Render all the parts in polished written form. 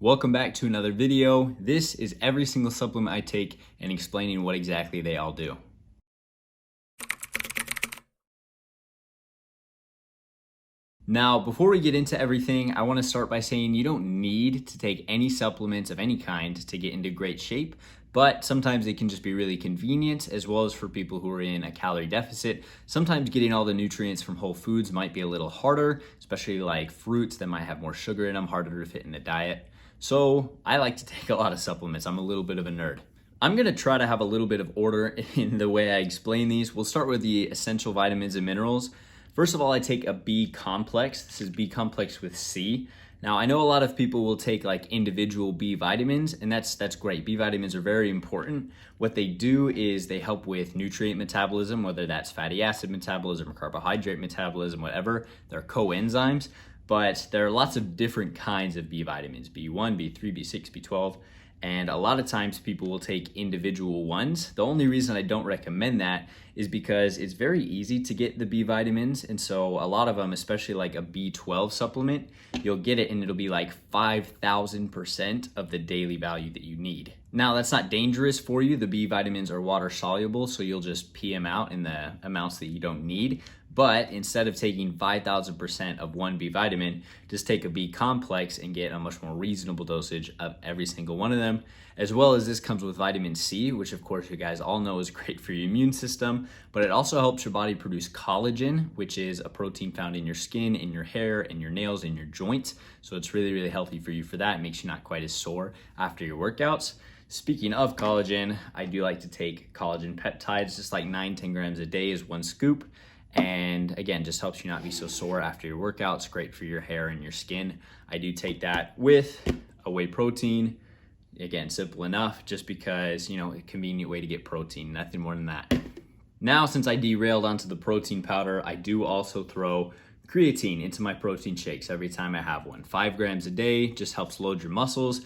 Welcome back to another video. This is every single supplement I take and explaining what exactly they all do. Now, before we get into everything, I want to start by saying you don't need to take any supplements of any kind to get into great shape, but sometimes it can just be really convenient, as well as for people who are in a calorie deficit. Sometimes getting all the nutrients from whole foods might be a little harder, especially like fruits that might have more sugar in them, harder to fit in the diet. So I like to take a lot of supplements. I'm a little bit of a nerd. I'm gonna try to have a little bit of order in the way I explain these. We'll start with the essential vitamins and minerals. First of all, I take a B complex. This is B complex with C. Now, I know a lot of people will take like individual B vitamins, and that's great. B vitamins are very important. What they do is they help with nutrient metabolism, whether that's fatty acid metabolism or carbohydrate metabolism, whatever. They're coenzymes. But there are lots of different kinds of B vitamins, B1, B3, B6, B12, and a lot of times people will take individual ones. The only reason I don't recommend that is because it's very easy to get the B vitamins, and so a lot of them, especially like a B12 supplement, you'll get it and it'll be like 5,000% of the daily value that you need. Now, that's not dangerous for you. The B vitamins are water soluble, so you'll just pee them out in the amounts that you don't need. But instead of taking 5,000% of one B vitamin, just take a B complex and get a much more reasonable dosage of every single one of them. As well as this comes with vitamin C, which of course you guys all know is great for your immune system, but it also helps your body produce collagen, which is a protein found in your skin, in your hair, in your nails, in your joints. So it's really, really healthy for you for that. It makes you not quite as sore after your workouts. Speaking of collagen, I do like to take collagen peptides, just like 9-10 grams a day is one scoop. And again, just helps you not be so sore after your workouts. Great for your hair and your skin. I do take that with a whey protein. Again, simple enough, just because, a convenient way to get protein, nothing more than that. Now, since I derailed onto the protein powder, I do also throw creatine into my protein shakes every time I have one. 5 grams a day, just helps load your muscles,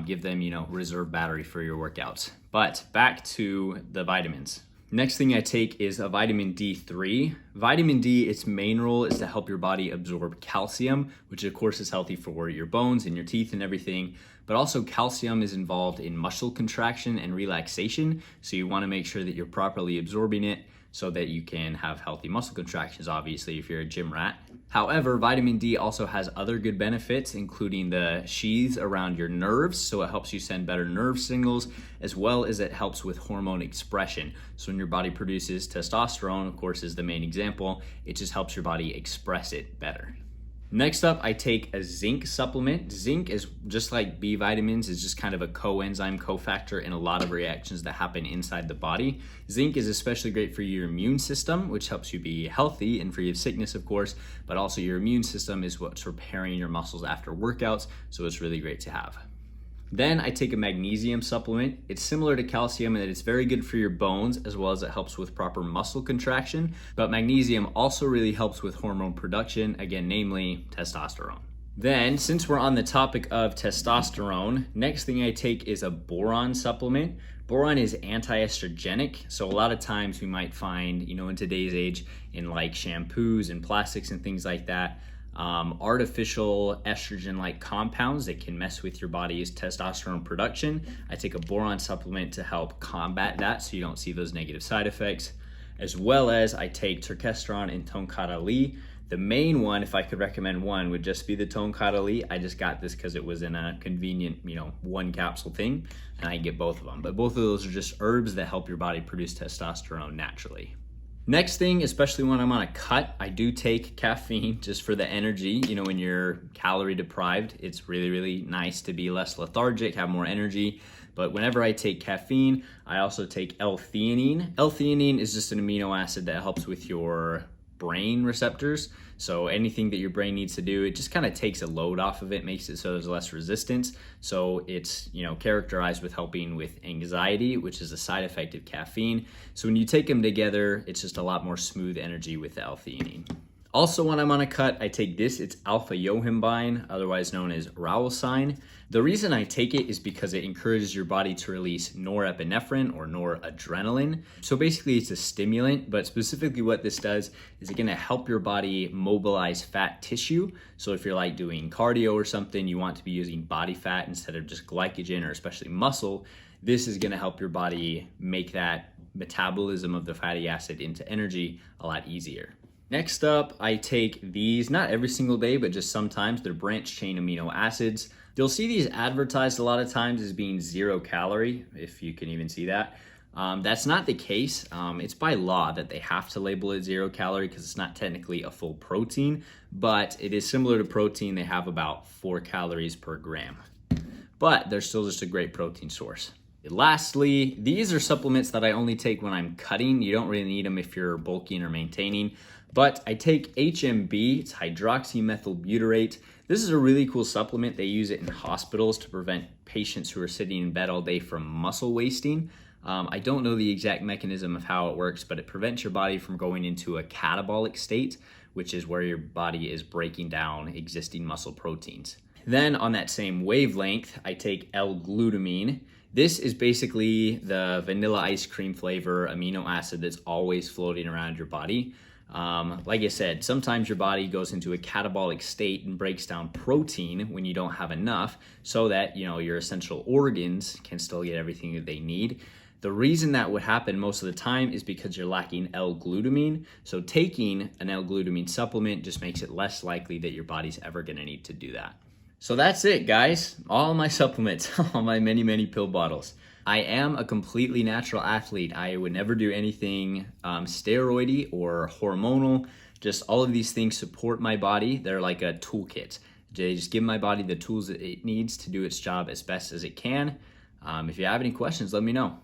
give them, reserve battery for your workouts. But back to the vitamins. Next thing I take is a vitamin D3. Vitamin D, its main role is to help your body absorb calcium, which of course is healthy for your bones and your teeth and everything. But also calcium is involved in muscle contraction and relaxation. So you want to make sure that you're properly absorbing it so that you can have healthy muscle contractions, obviously, if you're a gym rat. However, vitamin D also has other good benefits, including the sheaths around your nerves, so it helps you send better nerve signals, as well as it helps with hormone expression. So when your body produces testosterone, of course, is the main example, it just helps your body express it better. Next up, I take a zinc supplement. Zinc is just like B vitamins, is just kind of a coenzyme, cofactor in a lot of reactions that happen inside the body. Zinc is especially great for your immune system, which helps you be healthy and free of sickness, of course, but also your immune system is what's repairing your muscles after workouts, so it's really great to have. Then I take a magnesium supplement. It's similar to calcium in that it's very good for your bones, as well as it helps with proper muscle contraction. But magnesium also really helps with hormone production, again, namely testosterone. Then, since we're on the topic of testosterone, next thing I take is a boron supplement. Boron is anti-estrogenic, so a lot of times we might find, in today's age, in like shampoos and plastics and things like that, artificial estrogen-like compounds that can mess with your body's testosterone production. I take a boron supplement to help combat that so you don't see those negative side effects, as well as I take Turkesterone and Tongkat. The main one, if I could recommend one, would just be the Tongkat. I just got this because it was in a convenient, one capsule thing, and I get both of them. But both of those are just herbs that help your body produce testosterone naturally. Next thing, especially when I'm on a cut, I do take caffeine just for the energy. When you're calorie deprived, it's really, really nice to be less lethargic, have more energy. But whenever I take caffeine, I also take L-Theanine. L-Theanine is just an amino acid that helps with your brain receptors. So anything that your brain needs to do, it just kind of takes a load off of it, makes it so there's less resistance. So it's, characterized with helping with anxiety, which is a side effect of caffeine. So when you take them together, it's just a lot more smooth energy with the L-Theanine. Also, when I'm on a cut, I take this. It's alpha-yohimbine, otherwise known as Rauwolscine. The reason I take it is because it encourages your body to release norepinephrine or noradrenaline. So basically it's a stimulant, but specifically what this does is it's gonna help your body mobilize fat tissue. So if you're like doing cardio or something, you want to be using body fat instead of just glycogen or especially muscle, this is gonna help your body make that metabolism of the fatty acid into energy a lot easier. Next up, I take these, not every single day, but just sometimes. They're branched chain amino acids. You'll see these advertised a lot of times as being 0 calorie, if you can even see that. That's not the case. It's by law that they have to label it 0 calorie because it's not technically a full protein, but it is similar to protein. They have about 4 calories per gram, but they're still just a great protein source. Lastly, these are supplements that I only take when I'm cutting. You don't really need them if you're bulking or maintaining. But I take HMB, it's hydroxymethylbutyrate. This is a really cool supplement. They use it in hospitals to prevent patients who are sitting in bed all day from muscle wasting. I don't know the exact mechanism of how it works, but it prevents your body from going into a catabolic state, which is where your body is breaking down existing muscle proteins. Then on that same wavelength, I take L-Glutamine. This is basically the vanilla ice cream flavor amino acid that's always floating around your body. Like I said, sometimes your body goes into a catabolic state and breaks down protein when you don't have enough so that, your essential organs can still get everything that they need. The reason that would happen most of the time is because you're lacking L-glutamine. So taking an L-glutamine supplement just makes it less likely that your body's ever going to need to do that. So that's it, guys. All my supplements, all my many, many pill bottles. I am a completely natural athlete. I would never do anything steroidy or hormonal. Just all of these things support my body. They're like a toolkit. They just give my body the tools that it needs to do its job as best as it can. If you have any questions, let me know.